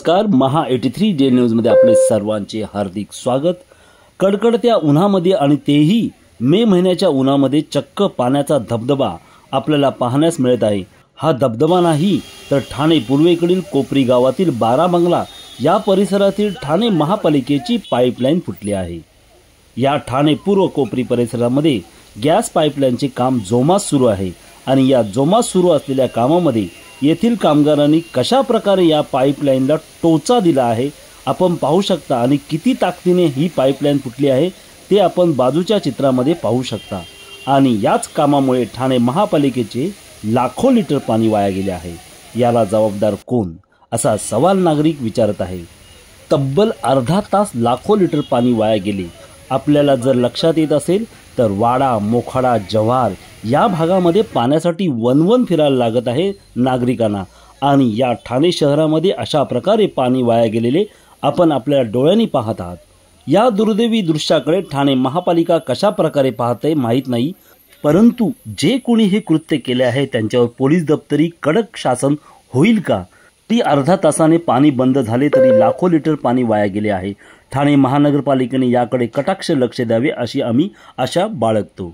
नमस्कार, महा 83 डे न्यूजमध्ये आपले सर्वांचे हार्दिक स्वागत। कडकडत्या उन्हामध्ये आणि तेही मे महिन्याच्या उन्हामध्ये चक्क पाण्याचा धबधबा आपल्याला पाहण्यास मिळत आहे। हा धबधबा नाही तर ठाणे पूर्वेकडील कोपरी गावातील 12 बंगला या परिसरातील ठाणे महापालिकेची पाईपलाईन फुटली आहे। या ठाणे पूर्व कोपरी परिसरामध्ये गॅस पाईपलाईनचे काम जोमात सुरू आहे आणि या जोमात सुरू असलेल्या कामामध्ये येथील कामगारांनी कशा प्रकारे या पाईपलाईनला टोचा दिला आहे आपण पाहू शकता आणि किती ताकदीने ही पाईपलाईन फुटली आहे ते आपण बाजूच्या चित्रामध्ये पाहू शकता। आणि याच कामामुळे ठाणे महापालिकेचे लाखो लिटर पाणी वाया गेले आहे। याला जबाबदार कोण असा सवाल नागरिक विचारत आहे। तब्बल अर्धा तास लाखो लिटर पाणी वाया गेले। आपल्याला जर लक्षात येत असेल तर वाडा, मोखाडा, जव्हार या भागामध्ये पाण्यासाठी वनवन फिरायला लागत आहे नागरिकांना आणि या ठाणे शहरामध्ये अशा प्रकारे पाणी वाया गेलेले आपण आपल्या डोळ्यांनी पाहत आहात। या दुर्दैवी दृश्याकडे ठाणे महापालिका कशा प्रकारे पाहते माहीत नाही, परंतु जे कोणी हे कृत्य केले आहे त्यांच्यावर पोलीस दप्तरी कडक शासन होईल का? ती अर्धा तासाने पाणी बंद झाले तरी लाखो लिटर पाणी वाया गेले आहे। ठाणे महानगरपालिकेने याकडे कटाक्ष लक्ष द्यावे अशी आम्ही आशा बाळगतो।